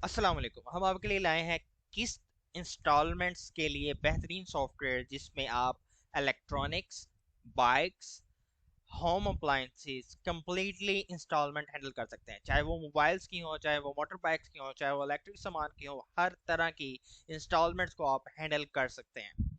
अस्सलाम वालेकुम। हम आपके लिए लाए हैं किस्त इंस्टॉलमेंट्स के लिए बेहतरीन सॉफ्टवेयर जिसमें आप electronics, bikes, home appliances completely installment handle कर सकते हैं। चाहे वो मोबाइल्स की हो, चाहे वो मोटर बाइक्स की हो, चाहे वो इलेक्ट्रिक सामान की हो, हर तरह की इंस्टॉलमेंट्स को आप हैंडल कर सकते हैं।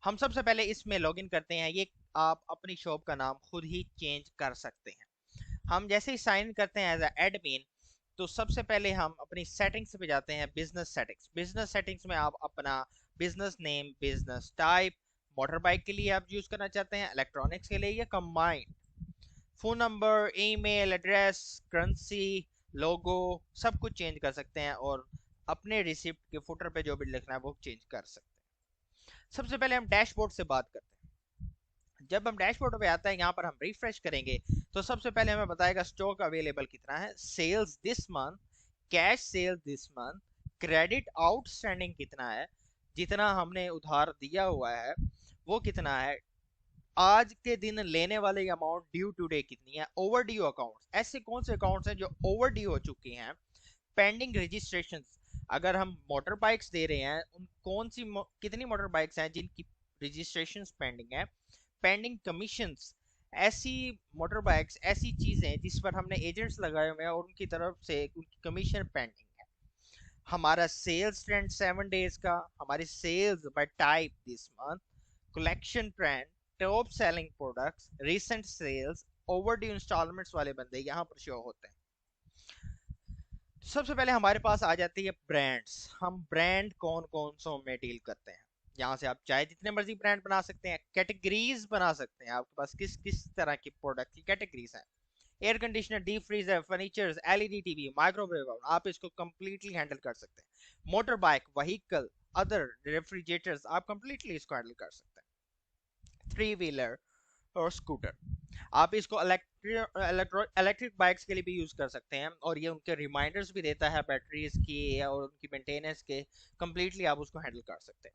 हम सबसे पहले इसमें लॉगिन करते हैं। ये आप अपनी शॉप का नाम खुद ही चेंज कर सकते हैं। हम जैसे ही साइन करते हैं एज एडमिन, तो सबसे पहले हम अपनी सेटिंग्स पे जाते हैं। बिजनेस सेटिंग्स में आप अपना business name, business type, motor bike के लिए आप यूज करना चाहते हैं, इलेक्ट्रॉनिक्स के लिए या combined, phone number, email address, currency, logo, सब कुछ चेंज कर सकते हैं और अपने रिसिप्ट के फुटर पे जो भी लिखना है वो चेंज कर सकते हैं। सबसे पहले हम डैशबोर्ड से बात करते हैं। जब हम डैशबोर्ड पे आते हैं, यहाँ पर हम रिफ्रेश करेंगे तो सबसे पहले हमें बताएगा स्टॉक अवेलेबल कितना है, sales this month, cash sale this month, credit outstanding कितना है, जितना हमने उधार दिया हुआ है वो कितना है, आज के दिन लेने वाले अमाउंट ड्यू टुडे कितनी है, ओवर ड्यू अकाउंट्स, ऐसे कौन से अकाउंट्स हैं जो ओवर ड्यू हो चुकी हैं, पेंडिंग रजिस्ट्रेशन, अगर हम मोटर बाइक्स दे रहे हैं उन कौन सी कितनी मोटर बाइक्स हैं जिनकी रजिस्ट्रेशन पेंडिंग है, पेंडिंग कमीशंस, ऐसी मोटर बाइक्स, ऐसी चीजें जिस पर हमने एजेंट्स लगाए हुए हैं और उनकी तरफ से उनकी कमीशन पेंडिंग है, हमारा सेल्स ट्रेंड 7 डेज का, हमारी sales by type this month, collection trend, top selling products, recent sales, overdue installments वाले बंदे यहाँ पर शो होते हैं। सबसे पहले हमारे पास आ जाती है ब्रांड्स। हम ब्रांड कौन कौन सो में डील करते हैं, यहाँ से आप चाहे जितने मर्जी ब्रांड बना सकते हैं, कैटेगरीज बना सकते हैं। आपके पास किस किस तरह की प्रोडक्ट की कैटेगरीज हैं, air conditioner, deep freezer, furniture, LED TV, microwave, आप इसको कंप्लीटली हैंडल कर सकते हैं। Motor bike, vehicle, other refrigerators, आप कंप्लीटली इसको हैंडल कर सकते हैं। थ्री व्हीलर और स्कूटर, आप इसको इलेक्ट्रिक बाइक्स के लिए भी यूज कर सकते हैं और ये उनके रिमाइंडर्स भी देता है बैटरीज की और उनकी मेंटेनेंस के, कंप्लीटली आप उसको हैंडल कर सकते हैं।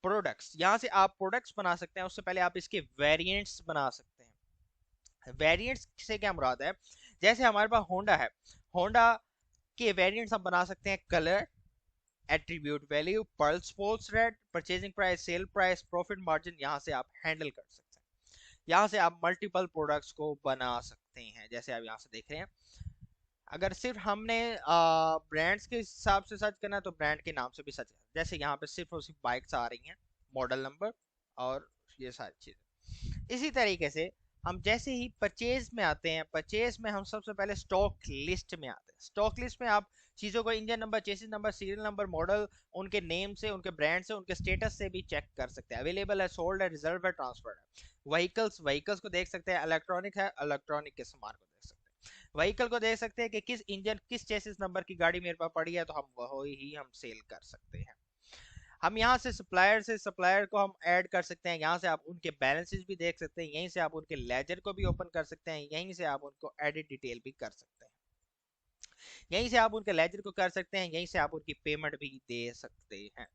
प्रोडक्ट्स, यहाँ से आप प्रोडक्ट्स बना सकते हैं, उससे पहले आप इसके वेरिएंट्स बना सकते हैं। वेरिएंट्स से क्या मुराद है, जैसे हमारे पास होंडा है, होंडा के वेरिएंट्स हम बना सकते हैं, colour, attribute value, pearl sports red, purchasing price, sale price, profit margin, यहाँ से आप हैंडल कर सकते हैं। यहाँ से आप मल्टीपल प्रोडक्ट्स को बना सकते हैं, जैसे आप यहाँ से देख रहे हैं। अगर सिर्फ हमने ब्रांड्स के हिसाब से सर्च करना है तो ब्रांड के नाम से भी सर्च करना, जैसे यहाँ पे सिर्फ और सिर्फ बाइक्स आ रही हैं, मॉडल नंबर और ये सारी चीज़ें। इसी तरीके से हम जैसे ही परचेज में आते हैं, परचेज में हम सबसे पहले स्टॉक लिस्ट में आते हैं। स्टॉक लिस्ट में आप चीज़ों को engine number, chassis number, serial number, model, उनके नेम से, उनके ब्रांड से, उनके स्टेटस से भी चेक कर सकते हैं। अवेलेबल है, सोल्ड है, रिजर्व है, ट्रांसफर्ड है। व्हीकल्स को देख सकते हैं, इलेक्ट्रॉनिक है, इलेक्ट्रॉनिक के सामान को देख सकते हैं। व्हीकल को देख सकते हैं कि किस इंजन, किस चेसिस नंबर की गाड़ी मेरे पास पड़ी है, तो हम वही ही हम सेल कर सकते हैं। हम यहाँ से सप्लायर को हम ऐड कर सकते हैं, यहाँ से आप उनके बैलेंसेस भी देख सकते हैं, यहीं से आप उनके लेजर को भी ओपन कर सकते हैं, यहीं से आप उनको एडिट डिटेल भी कर सकते हैं, यहीं से आप उनके लेजर को कर सकते हैं, यहीं से आप उनकी पेमेंट भी दे सकते हैं।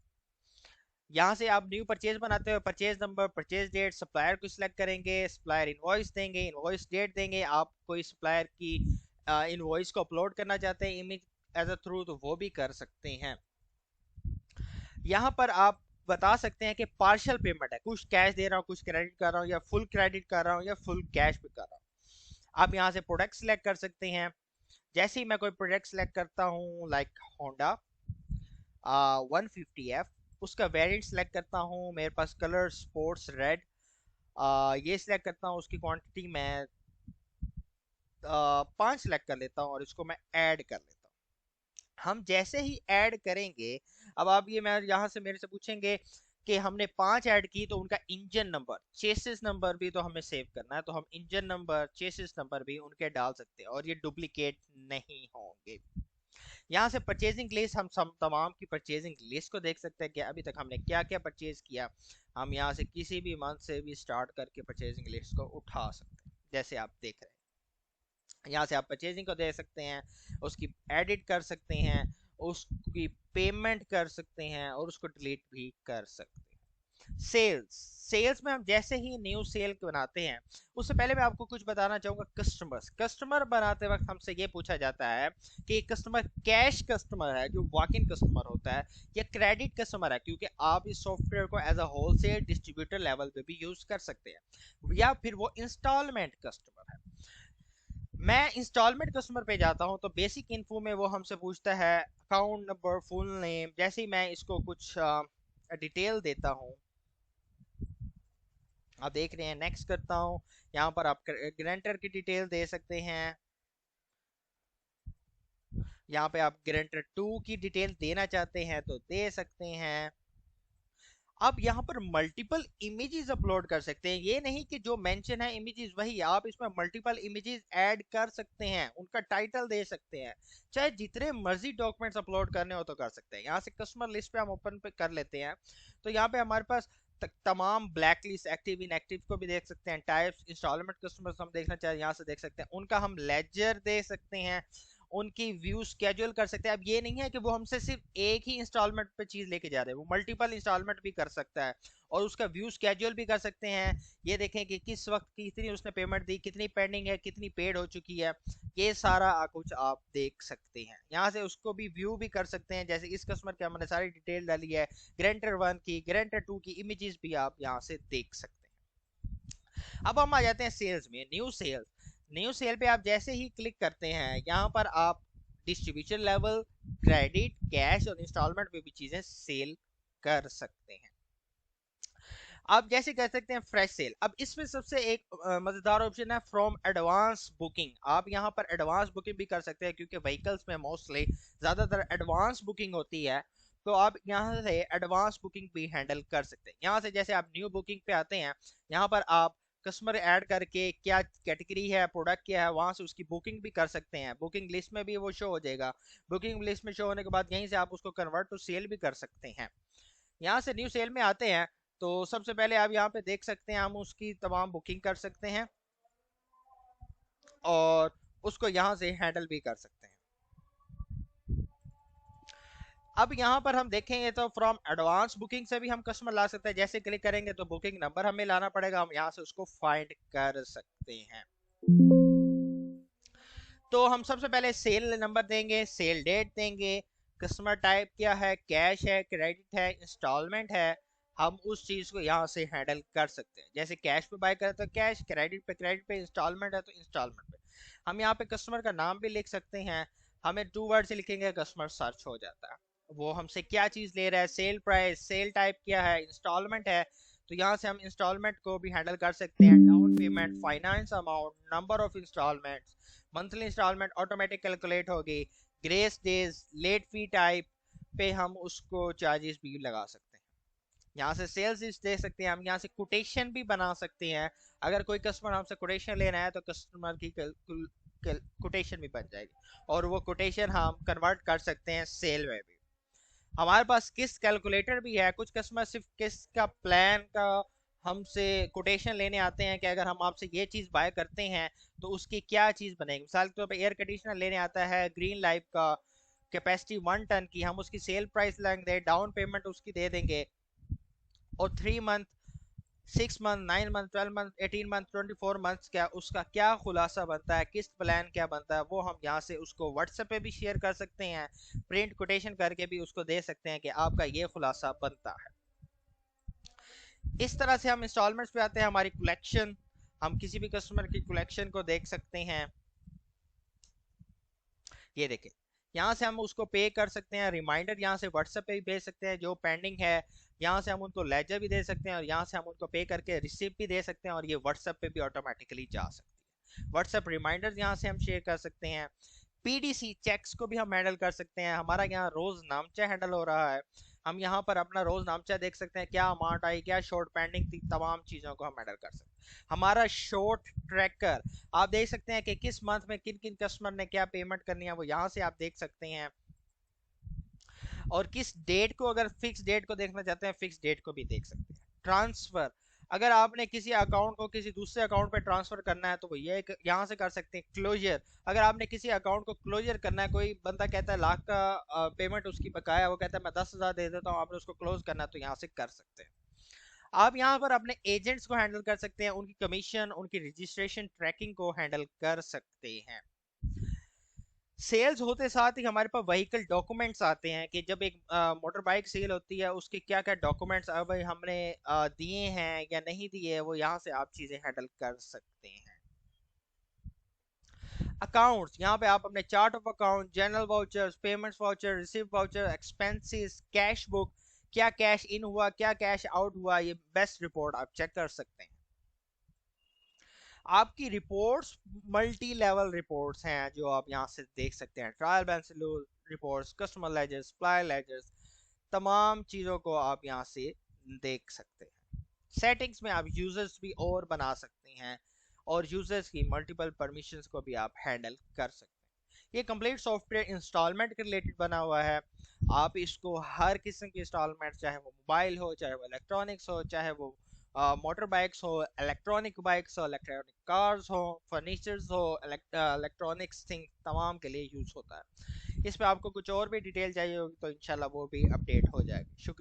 यहाँ से आप न्यू परचेज बनाते हो, purchase number, purchase date, supplier को सिलेक्ट करेंगे, सप्लायर इनवॉइस देंगे, इनवॉइस डेट देंगे, आप कोई सप्लायर की इनवॉइस को अपलोड करना चाहते हैं इमेज एज अ थ्रू, तो वो भी कर सकते हैं। यहाँ पर आप बता सकते हैं कि पार्शियल पेमेंट है, कुछ कैश दे रहा हूँ, कुछ क्रेडिट कर रहा हूँ, या फुल क्रेडिट कर रहा हूँ, या फुल कैश पे कर रहा हूँ। आप यहाँ से प्रोडक्ट सिलेक्ट कर सकते हैं। जैसे ही मैं कोई प्रोडक्ट सिलेक्ट करता हूँ, लाइक होंडा 150F, उसका वेरिएंट सिलेक्ट करता हूँ, मेरे पास कलर स्पोर्ट्स रेड, ये सिलेक्ट करता हूँ, उसकी क्वांटिटी मैं 5 सिलेक्ट कर लेता हूँ और इसको मैं ऐड कर लेता हूँ। हम जैसे ही ऐड करेंगे, अब आप ये, मैं यहाँ से मेरे से पूछेंगे कि हमने 5 ऐड की तो उनका इंजन नंबर, चेसिस नंबर भी तो हमें सेव करना है, तो हम इंजन नंबर, चेसिस नंबर भी उनके डाल सकते हैं और ये डुप्लीकेट नहीं होंगे। यहाँ से परचेजिंग लिस्ट, हम तमाम की परचेजिंग लिस्ट को देख सकते हैं कि अभी तक हमने क्या क्या परचेज किया। हम यहाँ से किसी भी मंथ से भी स्टार्ट करके परचेजिंग लिस्ट को उठा सकते हैं, जैसे आप देख रहे हैं। यहाँ से आप परचेजिंग को दे सकते हैं, उसकी एडिट कर सकते हैं, उसकी पेमेंट कर सकते हैं और उसको डिलीट भी कर सकते हैं। सेल्स, सेल्स में हम जैसे ही न्यू सेल बनाते हैं, उससे पहले मैं आपको कुछ बताना चाहूंगा। कस्टमर्स, कस्टमर बनाते वक्त हमसे ये पूछा जाता है कि कस्टमर कैश कस्टमर है जो वॉक इन कस्टमर होता है, या क्रेडिट कस्टमर है, क्योंकि आप इस सॉफ्टवेयर को as a wholesale distributor level पे भी यूज कर सकते हैं, या फिर वो इंस्टॉलमेंट कस्टमर है। मैं इंस्टॉलमेंट कस्टमर पे जाता हूँ तो बेसिक इन्फो में वो हमसे पूछता है अकाउंट नंबर, फुल नेम। जैसे ही मैं इसको कुछ डिटेल देता हूँ, आप देख रहे हैं, नेक्स्ट करता हूँ। यहाँ पर आप ग्रेंटर की डिटेल दे सकते हैं, यहाँ पे आप ग्रेंटर 2 की डिटेल देना चाहते हैं तो दे सकते हैं। आप यहाँ पर मल्टीपल इमेजेस अपलोड कर सकते हैं, ये नहीं कि जो मेंशन है इमेजेस वही, आप इसमें मल्टीपल इमेजेस ऐड कर सकते हैं, उनका टाइटल दे सकते हैं, चाहे जितने मर्जी डॉक्यूमेंट्स अपलोड करने हो तो कर सकते हैं। यहाँ से कस्टमर लिस्ट पे हम ओपन पे कर लेते हैं, तो यहाँ पे हमारे पास तमाम ब्लैक लिस्ट, एक्टिव इनएक्टिव को भी देख सकते हैं। टाइप्स इंस्टॉलमेंट कस्टमर्स हम देखना चाहे यहाँ से देख सकते हैं, उनका हम लेजर दे सकते हैं, उनकी व्यू स्केड्यूल कर सकते हैं। अब ये नहीं है कि वो हमसे सिर्फ एक ही इंस्टॉलमेंट पे चीज लेके जा रहे हैं, वो मल्टीपल इंस्टॉलमेंट भी कर सकता है, और उसका व्यू स्केड्यूल भी कर सकते हैं। ये देखें कि किस वक्त कितनी उसने पेमेंट दी, कितनी पेंडिंग है, कितनी पेड हो चुकी है, ये सारा कुछ आप देख सकते हैं। यहाँ से उसको भी व्यू भी कर सकते हैं, जैसे इस कस्टमर की हमने सारी डिटेल डाली है, ग्रेंटर 1 की, ग्रेंटर 2 की इमेजेस भी आप यहाँ से देख सकते हैं। अब हम आ जाते हैं सेल्स में, न्यू सेल्स। न्यू सेल पे आप जैसे ही क्लिक करते हैं, यहाँ पर आप डिस्ट्रीब्यूशन लेवल, क्रेडिट, कैश और इंस्टॉलमेंट पे भी चीजें सेल कर सकते हैं। आप जैसे कह सकते हैं फ्रेश सेल। अब इसमें सबसे एक मजेदार ऑप्शन है फ्रॉम एडवांस बुकिंग। आप यहाँ पर एडवांस बुकिंग भी कर सकते हैं, क्योंकि व्हीकल्स में मोस्टली ज्यादातर एडवांस बुकिंग होती है, तो आप यहाँ से एडवांस बुकिंग भी हैंडल कर सकते हैं। यहाँ से जैसे आप न्यू बुकिंग पे आते हैं, यहाँ पर आप कस्टमर ऐड करके क्या कैटेगरी है, प्रोडक्ट क्या है, वहां से उसकी बुकिंग भी कर सकते हैं। बुकिंग लिस्ट में भी वो शो हो जाएगा। बुकिंग लिस्ट में शो होने के बाद यहीं से आप उसको कन्वर्ट टू सेल भी कर सकते हैं। यहाँ से न्यू सेल में आते हैं, तो सबसे पहले आप यहाँ पे देख सकते हैं हम उसकी तमाम बुकिंग कर सकते हैं, और उसको यहाँ से हैंडल भी कर सकते हैं। अब यहाँ पर हम देखेंगे तो फ्रॉम एडवांस बुकिंग से भी हम कस्टमर ला सकते हैं। जैसे क्लिक करेंगे तो बुकिंग नंबर हमें लाना पड़ेगा, हम यहाँ से उसको फाइंड कर सकते हैं। तो हम सबसे पहले सेल नंबर देंगे, सेल डेट देंगे, कस्टमर टाइप क्या है, कैश है, क्रेडिट है, इंस्टॉलमेंट है। हम उस चीज को यहाँ से हैंडल कर सकते हैं। जैसे कैश पे बाय करें तो कैश, क्रेडिट पे, इंस्टॉलमेंट है तो इंस्टॉलमेंट पे। हम यहाँ पे कस्टमर का नाम भी लिख सकते हैं। हमें 2 वर्ड से लिखेंगे, कस्टमर सर्च हो जाता है, वो हमसे क्या चीज ले रहा है, सेल प्राइस, सेल टाइप क्या है, इंस्टॉलमेंट है, तो यहाँ से हम इंस्टॉलमेंट को भी हैंडल कर सकते हैं। Down payment, finance amount, number of instalment, monthly instalment automatic calculate होगी, grace days, late fee type पे हम उसको चार्जेस भी लगा सकते हैं। यहाँ से सेल्स लिस्ट दे सकते हैं, हम यहाँ से कोटेशन भी बना सकते हैं। अगर कोई कस्टमर हमसे कोटेशन लेना है तो कस्टमर की कोटेशन भी बन जाएगी, और वो कोटेशन हम कन्वर्ट कर सकते हैं सेल में भी। हमारे पास किस्त कैलकुलेटर भी है। कुछ कस्टमर सिर्फ किस्त का प्लान का हमसे कोटेशन लेने आते हैं कि अगर हम आपसे ये चीज़ बाय करते हैं तो उसकी क्या चीज़ बनेगी। मिसाल के तौर पर एयर कंडीशनर लेने आता है ग्रीन लाइफ का, कैपेसिटी 1 टन की, हम उसकी सेल प्राइस लेंगे, डाउन पेमेंट उसकी दे देंगे, और 3 month, 6 month, 9 month, 12 month, 18 month, 24 month क्या उसका क्या खुलासा बनता है, किस्त प्लान क्या बनता है, वो हम यहाँ से उसको व्हाट्सएप पे भी शेयर कर सकते हैं, प्रिंट कोटेशन करके भी उसको दे सकते हैं कि आपका ये खुलासा बनता है। इस तरह से हम इंस्टॉलमेंट्स पे आते हैं। हमारी कलेक्शन, हम किसी भी कस्टमर की कलेक्शन को देख सकते हैं। ये देखें, यहाँ से हम उसको पे कर सकते हैं, रिमाइंडर यहाँ से व्हाट्सएप पे भी भेज सकते हैं जो पेंडिंग है, यहाँ से हम उनको लेजर भी दे सकते हैं, और यहाँ से हम उनको पे करके रिसिप्ट भी दे सकते हैं, और ये व्हाट्सएप पे भी ऑटोमेटिकली जा सकती है। व्हाट्सएप रिमाइंडर यहाँ से हम शेयर कर सकते हैं। पीडीसी चेक्स को भी हम हैंडल कर सकते हैं। हमारा यहाँ रोज नामचा हैंडल हो रहा है, हम यहाँ पर अपना रोज नामचा देख सकते हैं, क्या अमाउंट आई, क्या शॉर्ट पेंडिंग थी, तमाम चीज़ों को हम हैंडल कर सकते हैं। हमारा शॉर्ट ट्रैकर, आप देख सकते हैं कि किस मंथ में किन किन कस्टमर ने क्या पेमेंट करनी है, वो यहाँ से आप देख सकते हैं। और किस डेट को, अगर फिक्स डेट को देखना चाहते हैं, फिक्स डेट को भी देख सकते हैं। ट्रांसफर, अगर आपने किसी अकाउंट को किसी दूसरे अकाउंट पे ट्रांसफर करना है तो वो ये यहाँ से कर सकते हैं। क्लोजर, अगर आपने किसी अकाउंट को क्लोजर करना है, कोई बंदा कहता है लाख का पेमेंट उसकी बकाया, वो कहता है मैं 10,000 दे देता हूँ, आपने उसको क्लोज करना है, तो यहाँ से कर सकते हैं। आप यहाँ पर अपने एजेंट्स को हैंडल कर सकते हैं, उनकी कमीशन, उनकी रजिस्ट्रेशन, ट्रैकिंग को हैंडल कर सकते हैं। सेल्स होते साथ ही हमारे पास व्हीकल डॉक्यूमेंट्स आते हैं कि जब एक मोटर बाइक सेल होती है उसके क्या क्या डॉक्यूमेंट्स अब हमने दिए हैं या नहीं दिए, वो यहाँ से आप चीज़ें हैंडल कर सकते हैं। अकाउंट्स, यहाँ पे आप अपने chart of account, general vouchers, payments voucher, receive voucher, expenses, cash book, क्या कैश इन हुआ, क्या कैश आउट हुआ, ये बेस्ट रिपोर्ट आप चेक कर सकते हैं। आपकी रिपोर्ट्स मल्टी लेवल रिपोर्ट्स हैं जो आप यहाँ से देख सकते हैं। Trial balance reports, customer ledgers, supplier ledgers, तमाम चीज़ों को आप यहाँ से देख सकते हैं। सेटिंग्स में आप यूजर्स भी और बना सकते हैं और यूजर्स की मल्टीपल परमिशंस को भी आप हैंडल कर सकते हैं। ये कंप्लीट सॉफ्टवेयर इंस्टॉलमेंट के रिलेटेड बना हुआ है। आप इसको हर किस्म की इंस्टॉलमेंट, चाहे वो मोबाइल हो, चाहे वो इलेक्ट्रॉनिक्स हो, चाहे वो मोटर बाइक्स हो, इलेक्ट्रॉनिक बाइक्स हो, इलेक्ट्रॉनिक कार्स हो, फर्नीचर्स हो, इलेक्ट्रॉनिक्स थिंग, तमाम के लिए यूज़ होता है। इस पे आपको कुछ और भी डिटेल चाहिए होगी तो इंशाल्लाह वो भी अपडेट हो जाएगी। शुक्रिया।